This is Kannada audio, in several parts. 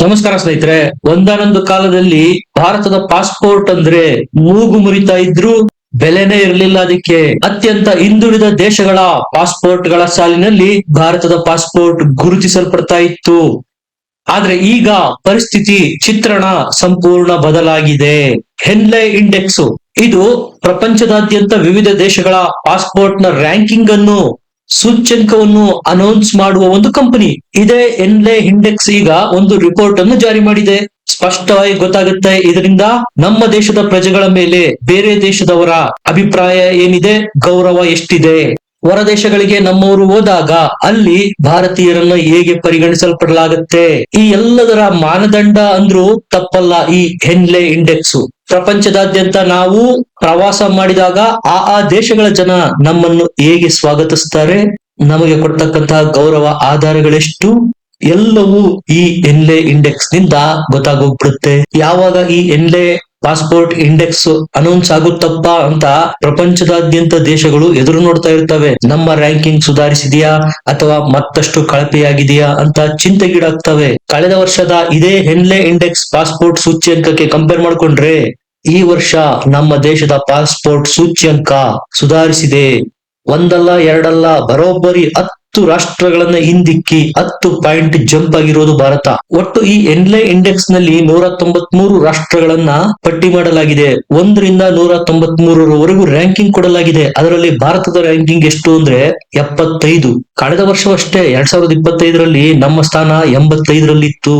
ನಮಸ್ಕಾರ ಸ್ನೇಹಿತರೆ. ಒಂದಾನೊಂದು ಕಾಲದಲ್ಲಿ ಭಾರತದ ಪಾಸ್ಪೋರ್ಟ್ ಅಂದ್ರೆ ಮೂಗು ಮುರಿತಾ ಇದ್ರು, ಬೆಲೆನೇ ಇರಲಿಲ್ಲ. ಅದಕ್ಕೆ ಅತ್ಯಂತ ಹಿಂದುಳಿದ ದೇಶಗಳ ಪಾಸ್ಪೋರ್ಟ್ ಗಳ ಸಾಲಿನಲ್ಲಿ ಭಾರತದ ಪಾಸ್ಪೋರ್ಟ್ ಗುರುತಿಸಲ್ಪಡ್ತಾ ಇತ್ತು. ಆದ್ರೆ ಈಗ ಪರಿಸ್ಥಿತಿ ಚಿತ್ರಣ ಸಂಪೂರ್ಣ ಬದಲಾಗಿದೆ. ಹೆನ್ಲೆ ಇಂಡೆಕ್ಸ್ ಇದು ಪ್ರಪಂಚದಾದ್ಯಂತ ವಿವಿಧ ದೇಶಗಳ ಪಾಸ್ಪೋರ್ಟ್ ನ ರ್ಯಾಂಕಿಂಗ್ ಅನ್ನು, ಸೂಚ್ಯಂಕವನ್ನು ಅನೌನ್ಸ್ ಮಾಡುವ ಒಂದು ಕಂಪನಿ. ಇದೇ ಹೆನ್ಲೆ ಇಂಡೆಕ್ಸ್ ಈಗ ಒಂದು ರಿಪೋರ್ಟ್ ಅನ್ನು ಜಾರಿ ಮಾಡಿದೆ. ಸ್ಪಷ್ಟವಾಗಿ ಗೊತ್ತಾಗುತ್ತೆ ಇದರಿಂದ ನಮ್ಮ ದೇಶದ ಪ್ರಜೆಗಳ ಮೇಲೆ ಬೇರೆ ದೇಶದವರ ಅಭಿಪ್ರಾಯ ಏನಿದೆ, ಗೌರವ ಎಷ್ಟಿದೆ. ಹೊರ ದೇಶಗಳಿಗೆ ನಮ್ಮವರು ಹೋದಾಗ ಅಲ್ಲಿ ಭಾರತೀಯರನ್ನ ಹೇಗೆ ಪರಿಗಣಿಸಲ್ಪಡಲಾಗುತ್ತೆ, ಈ ಎಲ್ಲದರ ಮಾನದಂಡ ಅಂದ್ರೂ ತಪ್ಪಲ್ಲ ಈ ಹೆನ್ಲೆ ಇಂಡೆಕ್ಸ್. ಪ್ರಪಂಚದಾದ್ಯಂತ ನಾವು ಪ್ರವಾಸ ಮಾಡಿದಾಗ ಆ ದೇಶಗಳ ಜನ ನಮ್ಮನ್ನು ಹೇಗೆ ಸ್ವಾಗತಿಸ್ತಾರೆ, ನಮಗೆ ಕೊಡ್ತಕ್ಕಂತಹ ಗೌರವ ಆಧಾರಗಳೆಷ್ಟು, ಎಲ್ಲವೂ ಈ ಹೆನ್ಲೆ ಇಂಡೆಕ್ಸ್ ನಿಂದ ಗೊತ್ತಾಗೋಗ್ಬಿಡುತ್ತೆ. ಯಾವಾಗ ಈ ಹೆನ್ಲೆ ಪಾಸ್ಪೋರ್ಟ್ ಇಂಡೆಕ್ಸ್ ಅನೌನ್ಸ್ ಆಗುತ್ತಪ್ಪ ಅಂತ ಪ್ರಪಂಚದಾದ್ಯಂತ ದೇಶಗಳು ಎದುರು ನೋಡ್ತಾ ಇರ್ತವೆ. ನಮ್ಮ ರ್ಯಾಂಕಿಂಗ್ ಸುಧಾರಿಸಿದೆಯಾ ಅಥವಾ ಮತ್ತಷ್ಟು ಕಳಪೆಯಾಗಿದೆಯಾ ಅಂತ ಚಿಂತೆಗೀಡಾಗ್ತವೆ. ಕಳೆದ ವರ್ಷದ ಇದೇ ಹೆನ್ಲೆ ಇಂಡೆಕ್ಸ್ ಪಾಸ್ಪೋರ್ಟ್ ಸೂಚ್ಯಂಕಕ್ಕೆ ಕಂಪೇರ್ ಮಾಡ್ಕೊಂಡ್ರೆ ಈ ವರ್ಷ ನಮ್ಮ ದೇಶದ ಪಾಸ್ಪೋರ್ಟ್ ಸೂಚ್ಯಂಕ ಸುಧಾರಿಸಿದೆ. ಒಂದಲ್ಲ ಎರಡಲ್ಲ, ಬರೋಬ್ಬರಿ 10 ರಾಷ್ಟ್ರಗಳನ್ನ ಹಿಂದಿಕ್ಕಿ 10 ಪಾಯಿಂಟ್ ಜಂಪ್ ಆಗಿರೋದು ಭಾರತ. ಒಟ್ಟು ಈ ಹೆನ್ಲೆ ಇಂಡೆಕ್ಸ್ ನಲ್ಲಿ 193 ರಾಷ್ಟ್ರಗಳನ್ನ ಪಟ್ಟಿ ಮಾಡಲಾಗಿದೆ. 1ರಿಂದ 193ರವರೆಗೂ ರ್ಯಾಂಕಿಂಗ್ ಕೊಡಲಾಗಿದೆ. ಅದರಲ್ಲಿ ಭಾರತದ ರ್ಯಾಂಕಿಂಗ್ ಎಷ್ಟು ಅಂದ್ರೆ 75. ಕಳೆದ ವರ್ಷವಷ್ಟೇ 2025ರಲ್ಲಿ ನಮ್ಮ ಸ್ಥಾನ 85ರಲ್ಲಿತ್ತು.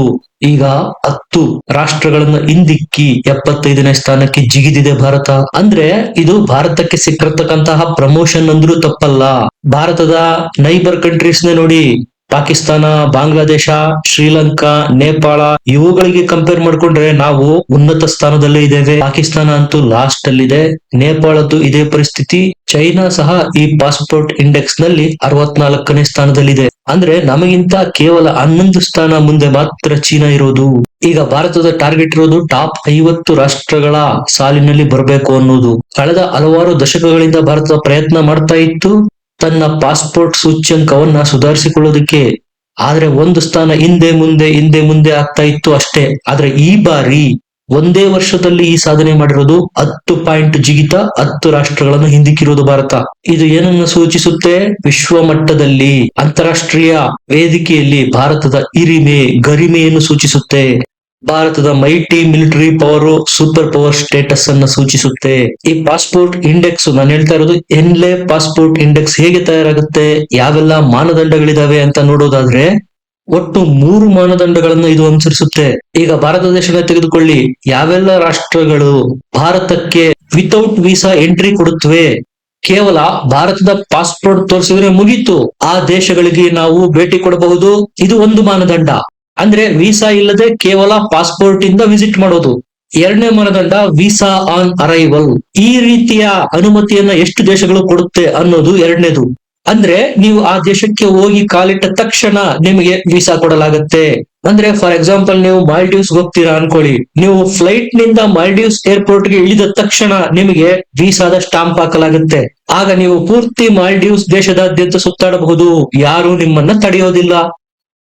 ಈಗ 10 ರಾಷ್ಟ್ರಗಳನ್ನ ಹಿಂದಿಕ್ಕಿ 75ನೇ ಸ್ಥಾನಕ್ಕೆ ಜಿಗಿದಿದೆ ಭಾರತ. ಅಂದ್ರೆ ಇದು ಭಾರತಕ್ಕೆ ಸಿಕ್ಕಿರ್ತಕ್ಕಂತಹ ಪ್ರಮೋಷನ್ ಅಂದ್ರೂ ತಪ್ಪಲ್ಲ. ಭಾರತದ ನೈಬರ್ ಕಂಟ್ರೀಸ್ ನೋಡಿ, ಪಾಕಿಸ್ತಾನ, ಬಾಂಗ್ಲಾದೇಶ, ಶ್ರೀಲಂಕಾ, ನೇಪಾಳ ಇವುಗಳಿಗೆ ಕಂಪೇರ್ ಮಾಡ್ಕೊಂಡ್ರೆ ನಾವು ಉನ್ನತ ಸ್ಥಾನದಲ್ಲೇ ಇದ್ದೇವೆ. ಪಾಕಿಸ್ತಾನ ಅಂತೂ ಲಾಸ್ಟ್ ಅಲ್ಲಿದೆ. ನೇಪಾಳದ್ದು ಇದೇ ಪರಿಸ್ಥಿತಿ. ಚೈನಾ ಸಹ ಈ ಪಾಸ್ಪೋರ್ಟ್ ಇಂಡೆಕ್ಸ್ ನಲ್ಲಿ 64ನೇ ಸ್ಥಾನದಲ್ಲಿದೆ. ಅಂದ್ರೆ ನಮಗಿಂತ ಕೇವಲ 11 ಸ್ಥಾನ ಮುಂದೆ ಮಾತ್ರ ಚೀನಾ ಇರೋದು. ಈಗ ಭಾರತದ ಟಾರ್ಗೆಟ್ ಇರೋದು ಟಾಪ್ 50 ರಾಷ್ಟ್ರಗಳ ಸಾಲಿನಲ್ಲಿ ಬರಬೇಕು ಅನ್ನೋದು. ಕಳೆದ ಹಲವಾರು ದಶಕಗಳಿಂದ ಭಾರತ ಪ್ರಯತ್ನ ಮಾಡ್ತಾ ಇತ್ತು ತನ್ನ ಪಾಸ್ಪೋರ್ಟ್ ಸೂಚ್ಯಂಕವನ್ನ ಸುಧಾರಿಸಿಕೊಳ್ಳೋದಕ್ಕೆ. ಆದ್ರೆ ಒಂದು ಸ್ಥಾನ ಹಿಂದೆ ಮುಂದೆ ಆಗ್ತಾ ಇತ್ತು ಅಷ್ಟೇ. ಆದ್ರೆ ಈ ಬಾರಿ ಒಂದೇ ವರ್ಷದಲ್ಲಿ ಈ ಸಾಧನೆ ಮಾಡಿರೋದು 10 ಪಾಯಿಂಟ್ ಜಿಗಿತ 10 ರಾಷ್ಟ್ರಗಳನ್ನು ಹಿಂದಿಕ್ಕಿರೋದು ಭಾರತ. ಇದು ಏನನ್ನು ಸೂಚಿಸುತ್ತೆ? ವಿಶ್ವ ಮಟ್ಟದಲ್ಲಿ ಅಂತಾರಾಷ್ಟ್ರೀಯ ವೇದಿಕೆಯಲ್ಲಿ ಭಾರತದ ಗರಿಮೆಯನ್ನು ಸೂಚಿಸುತ್ತೆ. ಭಾರತದ mighty military power, super power status ಅನ್ನ ಸೂಚಿಸುತ್ತೆ. ಈ ಪಾಸ್ಪೋರ್ಟ್ ಇಂಡೆಕ್ಸ್, ನಾನು ಹೇಳ್ತಾ ಇರೋದು ಹೆನ್ಲೆ ಪಾಸ್ಪೋರ್ಟ್ ಇಂಡೆಕ್ಸ್ ಹೇಗೆ ತಯಾರಾಗುತ್ತೆ, ಯಾವೆಲ್ಲ ಮಾನದಂಡಗಳಿದಾವೆ ಅಂತ ನೋಡೋದಾದ್ರೆ ಒಟ್ಟು 3 ಮಾನದಂಡಗಳನ್ನ ಇದು ಅನುಸರಿಸುತ್ತೆ. ಈಗ ಭಾರತ ದೇಶನ ತೆಗೆದುಕೊಳ್ಳಿ. ಯಾವೆಲ್ಲ ರಾಷ್ಟ್ರಗಳು ಭಾರತಕ್ಕೆ ವಿತೌಟ್ ವೀಸಾ ಎಂಟ್ರಿ ಕೊಡುತ್ತವೆ, ಕೇವಲ ಭಾರತದ ಪಾಸ್ಪೋರ್ಟ್ ತೋರಿಸಿದ್ರೆ ಮುಗೀತು, ಆ ದೇಶಗಳಿಗೆ ನಾವು ಭೇಟಿ ಕೊಡಬಹುದು. ಇದು ಒಂದು ಮಾನದಂಡ. ಅಂದ್ರೆ ವೀಸಾ ಇಲ್ಲದೆ ಕೇವಲ ಪಾಸ್ಪೋರ್ಟ್ ಇಂದ ವಿಸಿಟ್ ಮಾಡೋದು. 2ನೇ ಮಾನದಂಡ ವೀಸಾ ಆನ್ ಅರೈವಲ್. ಈ ರೀತಿಯ ಅನುಮತಿಯನ್ನ ಎಷ್ಟು ದೇಶಗಳು ಕೊಡುತ್ತೆ ಅನ್ನೋದು 2ನೇದು. ಅಂದ್ರೆ ನೀವು ಆ ದೇಶಕ್ಕೆ ಹೋಗಿ ಕಾಲಿಟ್ಟ ತಕ್ಷಣ ನಿಮಗೆ ವೀಸಾ ಕೊಡಲಾಗುತ್ತೆ. ಅಂದ್ರೆ ಫಾರ್ ಎಕ್ಸಾಂಪಲ್ ನೀವು ಮಾಲ್ಡೀವ್ಸ್ ಹೋಗ್ತೀರಾ ಅನ್ಕೊಳ್ಳಿ, ನೀವು ಫ್ಲೈಟ್ ನಿಂದ ಮಾಲ್ಡೀವ್ಸ್ ಏರ್ಪೋರ್ಟ್ ಗೆ ಇಳಿದ ತಕ್ಷಣ ನಿಮಗೆ ವೀಸಾದ ಸ್ಟಾಂಪ್ ಹಾಕಲಾಗುತ್ತೆ. ಆಗ ನೀವು ಪೂರ್ತಿ ಮಾಲ್ಡೀವ್ಸ್ ದೇಶದಾದ್ಯಂತ ಸುತ್ತಾಡಬಹುದು, ಯಾರು ನಿಮ್ಮನ್ನ ತಡೆಯೋದಿಲ್ಲ.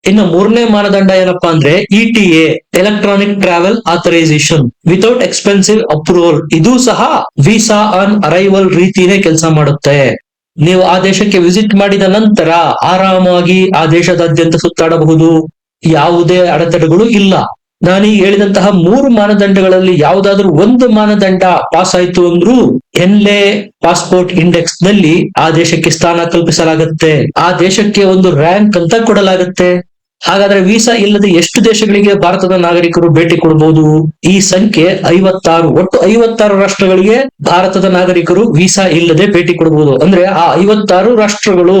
ಇನ್ನು 3ನೇ ಮಾನದಂಡ ಏನಪ್ಪಾ ಅಂದ್ರೆ ETA, electronic travel authorisation without expensive approval. ಇದು ಸಹ ವೀಸಾ ಆನ್ ಅರೈವಲ್ ರೀತಿನೇ ಕೆಲಸ ಮಾಡುತ್ತೆ. ನೀವು ಆ ದೇಶಕ್ಕೆ ವಿಸಿಟ್ ಮಾಡಿದ ನಂತರ ಆರಾಮಾಗಿ ಆ ದೇಶದಾದ್ಯಂತ ಸುತ್ತಾಡಬಹುದು, ಯಾವುದೇ ಅಡೆತಡೆಗಳು ಇಲ್ಲ. ನಾನೀಗ ಹೇಳಿದಂತಹ 3 ಮಾನದಂಡಗಳಲ್ಲಿ ಯಾವುದಾದ್ರೂ ಒಂದು ಮಾನದಂಡ ಪಾಸ್ ಆಯ್ತು ಅಂದ್ರೂ ಹೆನ್ಲೆ ಪಾಸ್ಪೋರ್ಟ್ ಇಂಡೆಕ್ಸ್ ನಲ್ಲಿ ಆ ದೇಶಕ್ಕೆ ಸ್ಥಾನ ಕಲ್ಪಿಸಲಾಗುತ್ತೆ. ಆ ದೇಶಕ್ಕೆ ಒಂದು ರ್ಯಾಂಕ್ ಅಂತ ಕೊಡಲಾಗುತ್ತೆ. ಹಾಗಾದ್ರೆ ವೀಸಾ ಇಲ್ಲದೆ ಎಷ್ಟು ದೇಶಗಳಿಗೆ ಭಾರತದ ನಾಗರಿಕರು ಭೇಟಿ ಕೊಡಬಹುದು? ಈ ಸಂಖ್ಯೆ 56. ಒಟ್ಟು 56 ರಾಷ್ಟ್ರಗಳಿಗೆ ಭಾರತದ ನಾಗರಿಕರು ವೀಸಾ ಇಲ್ಲದೆ ಭೇಟಿ ಕೊಡಬಹುದು. ಅಂದ್ರೆ ಆ 56 ರಾಷ್ಟ್ರಗಳು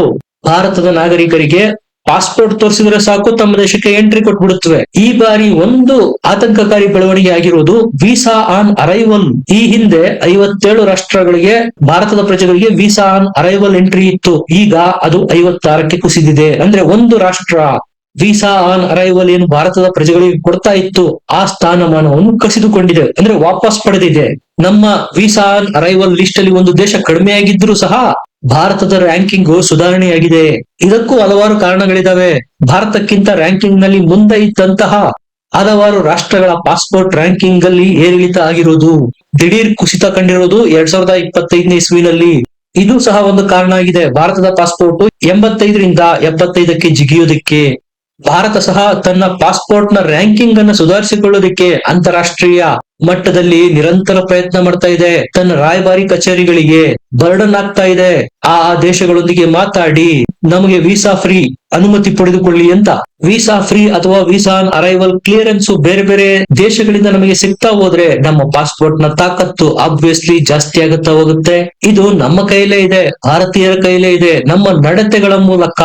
ಭಾರತದ ನಾಗರಿಕರಿಗೆ ಪಾಸ್ಪೋರ್ಟ್ ತೋರಿಸಿದ್ರೆ ಸಾಕು, ತಮ್ಮ ದೇಶಕ್ಕೆ ಎಂಟ್ರಿ ಕೊಟ್ಬಿಡುತ್ತವೆ. ಈ ಬಾರಿ ಒಂದು ಆತಂಕಕಾರಿ ಬೆಳವಣಿಗೆ ಆಗಿರೋದು ವೀಸಾ ಆನ್ ಅರೈವಲ್. ಈ ಹಿಂದೆ 57 ರಾಷ್ಟ್ರಗಳಿಗೆ ಭಾರತದ ಪ್ರಜೆಗಳಿಗೆ ವೀಸಾ ಆನ್ ಅರೈವಲ್ ಎಂಟ್ರಿ ಇತ್ತು. ಈಗ ಅದು 56ಕ್ಕೆ ಕುಸಿದಿದೆ. ಅಂದ್ರೆ ಒಂದು ರಾಷ್ಟ್ರ ವೀಸಾ ಆನ್ ಅರೈವಲ್ ಏನು ಭಾರತದ ಪ್ರಜೆಗಳಿಗೆ ಕೊಡ್ತಾ ಇತ್ತು, ಆ ಸ್ಥಾನಮಾನವನ್ನು ಕಸಿದುಕೊಂಡಿದೆ, ಅಂದ್ರೆ ವಾಪಸ್ ಪಡೆದಿದೆ. ನಮ್ಮ ವೀಸಾ ಆನ್ ಅರೈವಲ್ ಲಿಸ್ಟ್ ಅಲ್ಲಿ ಒಂದು ದೇಶ ಕಡಿಮೆ ಆಗಿದ್ರೂ ಸಹ ಭಾರತದ ರ್ಯಾಂಕಿಂಗ್ ಸುಧಾರಣೆಯಾಗಿದೆ. ಇದಕ್ಕೂ ಹಲವಾರು ಕಾರಣಗಳಿದಾವೆ. ಭಾರತಕ್ಕಿಂತ ರ್ಯಾಂಕಿಂಗ್ ನಲ್ಲಿ ಮುಂದೆ ಇದ್ದಂತಹ ಹಲವಾರು ರಾಷ್ಟ್ರಗಳ ಪಾಸ್ಪೋರ್ಟ್ ರ್ಯಾಂಕಿಂಗ್ ಅಲ್ಲಿ ಏರಿಳಿತ ಆಗಿರೋದು, ದಿಢೀರ್ ಕುಸಿತ ಕಂಡಿರೋದು 2025ನೇ ಇಸ್ವಿನಲ್ಲಿ. ಇದು ಸಹ ಒಂದು ಕಾರಣ ಆಗಿದೆ ಭಾರತದ ಪಾಸ್ಪೋರ್ಟ್ 85ರಿಂದ 75ಕ್ಕೆ ಜಿಗಿಯೋದಕ್ಕೆ. ಭಾರತ ಸಹ ತನ್ನ ಪಾಸ್ಪೋರ್ಟ್ ನ ರ್ಯಾಂಕಿಂಗ್ ಅನ್ನು ಸುಧಾರಿಸಿಕೊಳ್ಳೋದಕ್ಕೆ ಅಂತಾರಾಷ್ಟ್ರೀಯ ಮಟ್ಟದಲ್ಲಿ ನಿರಂತರ ಪ್ರಯತ್ನ ಮಾಡ್ತಾ ಇದೆ. ತನ್ನ ರಾಯಭಾರಿ ಕಚೇರಿಗಳಿಗೆ ಬರ್ಡನ್ ಆಗ್ತಾ ಇದೆ. ಆ ದೇಶಗಳೊಂದಿಗೆ ಮಾತಾಡಿ ನಮಗೆ ವೀಸಾ ಫ್ರೀ ಅನುಮತಿ ಪಡೆದುಕೊಳ್ಳಿ ಅಂತ. ವೀಸಾ ಫ್ರೀ ಅಥವಾ ವೀಸಾ ಆನ್ ಅರೈವಲ್ ಕ್ಲಿಯರೆನ್ಸ್ ಬೇರೆ ಬೇರೆ ದೇಶಗಳಿಂದ ನಮಗೆ ಸಿಗ್ತಾ ಹೋದ್ರೆ ನಮ್ಮ ಪಾಸ್ಪೋರ್ಟ್ ನ ತಾಕತ್ತು ಆಬ್ವಿಯಸ್ಲಿ ಜಾಸ್ತಿ ಆಗುತ್ತಾ ಹೋಗುತ್ತೆ. ಇದು ನಮ್ಮ ಕೈಲೇ ಇದೆ, ಭಾರತೀಯರ ಕೈಲೇ ಇದೆ. ನಮ್ಮ ನಡತೆಗಳ ಮೂಲಕ,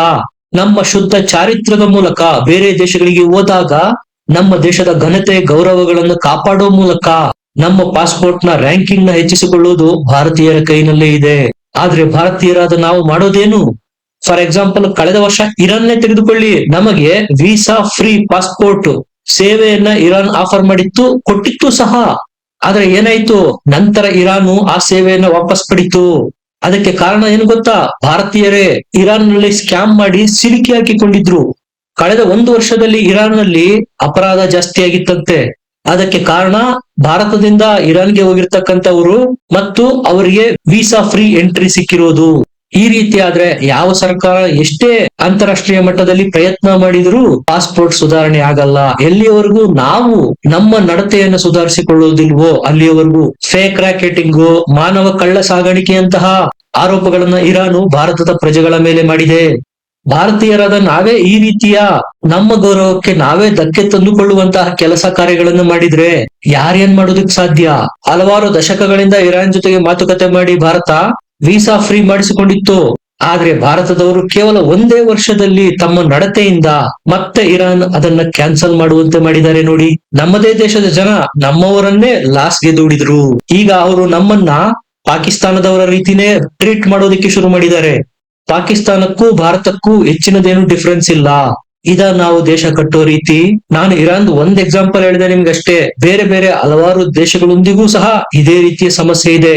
ನಮ್ಮ ಶುದ್ಧ ಚಾರಿತ್ರ್ಯದ ಮೂಲಕ ಬೇರೆ ದೇಶಗಳಿಗೆ ಹೋದಾಗ ನಮ್ಮ ದೇಶದ ಘನತೆ ಗೌರವಗಳನ್ನು ಕಾಪಾಡುವ ಮೂಲಕ ನಮ್ಮ ಪಾಸ್ಪೋರ್ಟ್ ನ ರ್ಯಾಂಕಿಂಗ್ ನ ಹೆಚ್ಚಿಸಿಕೊಳ್ಳುವುದು ಭಾರತೀಯರ ಕೈನಲ್ಲೇ ಇದೆ. ಆದ್ರೆ ಭಾರತೀಯರಾದ ನಾವು ಮಾಡೋದೇನು? ಫಾರ್ ಎಕ್ಸಾಂಪಲ್, ಕಳೆದ ವರ್ಷ ಇರಾನ್ನೇ ತೆಗೆದುಕೊಳ್ಳಿ. ನಮಗೆ ವೀಸಾ ಫ್ರೀ ಪಾಸ್ಪೋರ್ಟ್ ಸೇವೆಯನ್ನ ಇರಾನ್ ಆಫರ್ ಮಾಡಿತ್ತು, ಕೊಟ್ಟಿತ್ತು ಸಹ. ಆದ್ರೆ ಏನಾಯ್ತು? ನಂತರ ಇರಾನು ಆ ಸೇವೆಯನ್ನ ವಾಪಸ್ ಪಡಿತು. ಅದಕ್ಕೆ ಕಾರಣ ಏನು ಗೊತ್ತಾ? ಭಾರತೀಯರೇ ಇರಾನ್ ನಲ್ಲಿ ಸ್ಕ್ಯಾಮ್ ಮಾಡಿ ಸಿಲುಕಿ ಹಾಕಿಕೊಂಡಿದ್ರು. ಕಳೆದ 1 ವರ್ಷದಲ್ಲಿ ಇರಾನ್ ನಲ್ಲಿ ಅಪರಾಧ ಜಾಸ್ತಿ ಆಗಿತ್ತಂತೆ. ಅದಕ್ಕೆ ಕಾರಣ ಭಾರತದಿಂದ ಇರಾನ್ಗೆ ಹೋಗಿರ್ತಕ್ಕಂಥವ್ರು ಮತ್ತು ಅವರಿಗೆ ವೀಸಾ ಫ್ರೀ ಎಂಟ್ರಿ ಸಿಕ್ಕಿರೋದು. ಈ ರೀತಿ ಆದ್ರೆ ಯಾವ ಸರ್ಕಾರ ಎಷ್ಟೇ ಅಂತಾರಾಷ್ಟ್ರೀಯ ಮಟ್ಟದಲ್ಲಿ ಪ್ರಯತ್ನ ಮಾಡಿದ್ರು ಪಾಸ್ಪೋರ್ಟ್ ಸುಧಾರಣೆ ಆಗಲ್ಲ. ಎಲ್ಲಿಯವರೆಗೂ ನಾವು ನಮ್ಮ ನಡತೆಯನ್ನು ಸುಧಾರಿಸಿಕೊಳ್ಳುವುದಿಲ್ವೋ ಅಲ್ಲಿಯವರೆಗೂ ಫೇಕ್ ರಾಕೆಟಿಂಗು, ಮಾನವ ಕಳ್ಳ ಸಾಗಾಣಿಕೆಯಂತಹ ಆರೋಪಗಳನ್ನ ಇರಾನು ಭಾರತದ ಪ್ರಜೆಗಳ ಮೇಲೆ ಮಾಡಿದೆ. ಭಾರತೀಯರಾದ ನಾವೇ ಈ ರೀತಿಯ ನಮ್ಮ ಗೌರವಕ್ಕೆ ನಾವೇ ಧಕ್ಕೆ ತಂದುಕೊಳ್ಳುವಂತಹ ಕೆಲಸ ಕಾರ್ಯಗಳನ್ನು ಮಾಡಿದ್ರೆ ಯಾರೇನ್ ಮಾಡೋದಕ್ ಸಾಧ್ಯ? ಹಲವಾರು ದಶಕಗಳಿಂದ ಇರಾನ್ ಜೊತೆಗೆ ಮಾತುಕತೆ ಮಾಡಿ ಭಾರತ ವೀಸಾ ಫ್ರೀ ಮಾಡಿಸಿಕೊಂಡಿತ್ತು. ಆದ್ರೆ ಭಾರತದವರು ಕೇವಲ 1 ವರ್ಷದಲ್ಲಿ ತಮ್ಮ ನಡತೆಯಿಂದ ಮತ್ತೆ ಇರಾನ್ ಅದನ್ನ ಕ್ಯಾನ್ಸಲ್ ಮಾಡುವಂತೆ ಮಾಡಿದ್ದಾರೆ ನೋಡಿ. ನಮ್ಮದೇ ದೇಶದ ಜನ ನಮ್ಮವರನ್ನೇ ಲಾಸ್ಗೆ ದೂಡಿದ್ರು. ಈಗ ಅವರು ನಮ್ಮನ್ನ ಪಾಕಿಸ್ತಾನದವರ ರೀತಿನೇ ಟ್ರೀಟ್ ಮಾಡೋದಕ್ಕೆ ಶುರು ಮಾಡಿದ್ದಾರೆ. ಪಾಕಿಸ್ತಾನಕ್ಕೂ ಭಾರತಕ್ಕೂ ಹೆಚ್ಚಿನದೇನು ಡಿಫರೆನ್ಸ್ ಇಲ್ಲ. ಇದ ನಾವು ದೇಶ ಕಟ್ಟೋ ರೀತಿ. ನಾನು ಇರಾನ್ ಒಂದ್ ಎಕ್ಸಾಂಪಲ್ ಹೇಳಿದೆ ನಿಮ್ಗಷ್ಟೇ. ಬೇರೆ ಬೇರೆ ಹಲವಾರು ದೇಶಗಳೊಂದಿಗೂ ಸಹ ಇದೇ ರೀತಿಯ ಸಮಸ್ಯೆ ಇದೆ.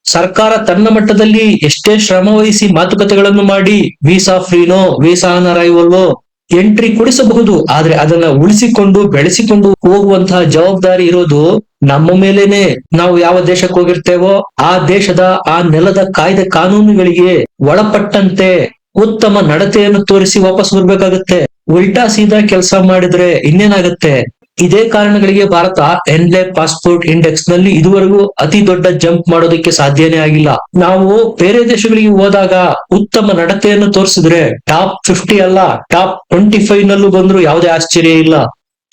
ಸರ್ಕಾರ ತನ್ನ ಮಟ್ಟದಲ್ಲಿ ಎಷ್ಟೇ ಶ್ರಮ ವಹಿಸಿ ಮಾತುಕತೆಗಳನ್ನು ಮಾಡಿ ವೀಸಾ ಫ್ರೀನೋ ವೀಸಾ ಆನ್ ಅರೈವಲ್ವೋ ಎಂಟ್ರಿ ಕೊಡಿಸಬಹುದು. ಆದ್ರೆ ಅದನ್ನ ಉಳಿಸಿಕೊಂಡು ಬೆಳೆಸಿಕೊಂಡು ಹೋಗುವಂತಹ ಜವಾಬ್ದಾರಿ ಇರೋದು ನಮ್ಮ ಮೇಲೇನೆ. ನಾವು ಯಾವ ದೇಶಕ್ಕೆ ಹೋಗಿರ್ತೇವೋ ಆ ದೇಶದ ಆ ನೆಲದ ಕಾಯ್ದೆ ಕಾನೂನುಗಳಿಗೆ ಒಳಪಟ್ಟಂತೆ ಉತ್ತಮ ನಡತೆಯನ್ನು ತೋರಿಸಿ ವಾಪಸ್ ಬರ್ಬೇಕಾಗತ್ತೆ. ಉಲ್ಟಾ ಸೀದಾ ಕೆಲಸ ಮಾಡಿದ್ರೆ ಇನ್ನೇನಾಗತ್ತೆ? ಇದೇ ಕಾರಣಗಳಿಗೆ ಭಾರತ ಎನ್ಲೆ ಪಾಸ್ಪೋರ್ಟ್ ಇಂಡೆಕ್ಸ್ ನಲ್ಲಿ ಇದುವರೆಗೂ ಅತಿ ದೊಡ್ಡ ಜಂಪ್ ಮಾಡೋದಕ್ಕೆ ಸಾಧ್ಯನೇ ಆಗಿಲ್ಲ. ನಾವು ಬೇರೆ ದೇಶಗಳಿಗೆ ಹೋದಾಗ ಉತ್ತಮ ನಡತೆಯನ್ನು ತೋರಿಸಿದ್ರೆ ಟಾಪ್ 50 ಅಲ್ಲ, ಟಾಪ್ 25 ನಲ್ಲೂ ಬಂದ್ರು ಯಾವುದೇ ಆಶ್ಚರ್ಯ ಇಲ್ಲ.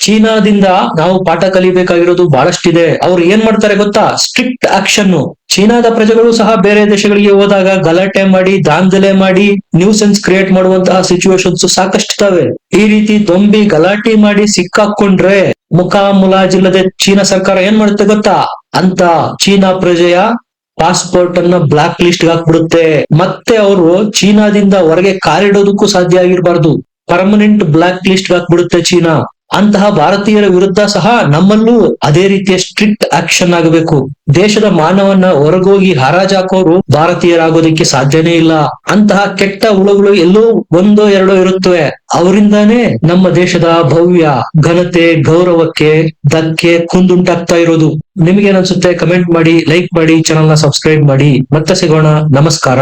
ಚೀನಾದಿಂದ ನಾವು ಪಾಠ ಕಲಿಬೇಕಾಗಿರೋದು ಬಹಳಷ್ಟಿದೆ. ಅವ್ರು ಏನ್ ಮಾಡ್ತಾರೆ ಗೊತ್ತಾ? Strict action. ಚೀನಾದ ಪ್ರಜೆಗಳು ಸಹ ಬೇರೆ ದೇಶಗಳಿಗೆ ಹೋದಾಗ ಗಲಾಟೆ ಮಾಡಿ, ದಾಂಧಲೆ ಮಾಡಿ, ನ್ಯೂಸೆನ್ಸ್ ಕ್ರಿಯೇಟ್ ಮಾಡುವಂತಹ ಸಿಚುವೇಶನ್ಸ್ ಸಾಕಷ್ಟಿದ್ದಾವೆ. ಈ ರೀತಿ ದೊಂಬಿ ಗಲಾಟೆ ಮಾಡಿ ಸಿಕ್ಕಾಕೊಂಡ್ರೆ ಮುಖ ಮುಲಾಜಿಲ್ಲದೆ ಚೀನಾ ಸರ್ಕಾರ ಏನ್ ಮಾಡುತ್ತೆ ಗೊತ್ತಾ? ಅಂತ ಚೀನಾ ಪ್ರಜೆಯ ಪಾಸ್ಪೋರ್ಟ್ ಅನ್ನ ಬ್ಲಾಕ್ ಲಿಸ್ಟ್ ಹಾಕ್ಬಿಡುತ್ತೆ. ಮತ್ತೆ ಅವರು ಚೀನಾದಿಂದ ಹೊರಗೆ ಕಾಲಿಡೋದಕ್ಕೂ ಸಾಧ್ಯ ಆಗಿರಬಾರ್ದು. ಪರ್ಮನೆಂಟ್ ಬ್ಲಾಕ್ ಲಿಸ್ಟ್ ಹಾಕ್ಬಿಡುತ್ತೆ ಚೀನಾ. ಅಂತಹ ಭಾರತೀಯರ ವಿರುದ್ಧ ಸಹ ನಮ್ಮಲ್ಲೂ ಅದೇ ರೀತಿಯ ಸ್ಟ್ರಿಕ್ಟ್ ಆಕ್ಷನ್ ಆಗಬೇಕು. ದೇಶದ ಮಾನವನ್ನ ಹೊರಗೋಗಿ ಹರಾಜಾಕೋರು ಭಾರತೀಯರಾಗೋದಕ್ಕೆ ಸಾಧ್ಯನೇ ಇಲ್ಲ. ಅಂತಹ ಕೆಟ್ಟ ಹುಳುಗಳು ಎಲ್ಲೋ 1-2 ಇರುತ್ತವೆ. ಅವರಿಂದಾನೇ ನಮ್ಮ ದೇಶದ ಭವ್ಯ ಘನತೆ ಗೌರವಕ್ಕೆ ಧಕ್ಕೆ ಕುಂದುಂಟಾಗ್ತಾ ಇರೋದು. ನಿಮ್ಗೇನನ್ಸುತ್ತೆ? ಕಮೆಂಟ್ ಮಾಡಿ, ಲೈಕ್ ಮಾಡಿ, ಚಾನಲ್ ನ ಸಬ್ಸ್ಕ್ರೈಬ್ ಮಾಡಿ. ಮತ್ತೆ ಸಿಗೋಣ. ನಮಸ್ಕಾರ.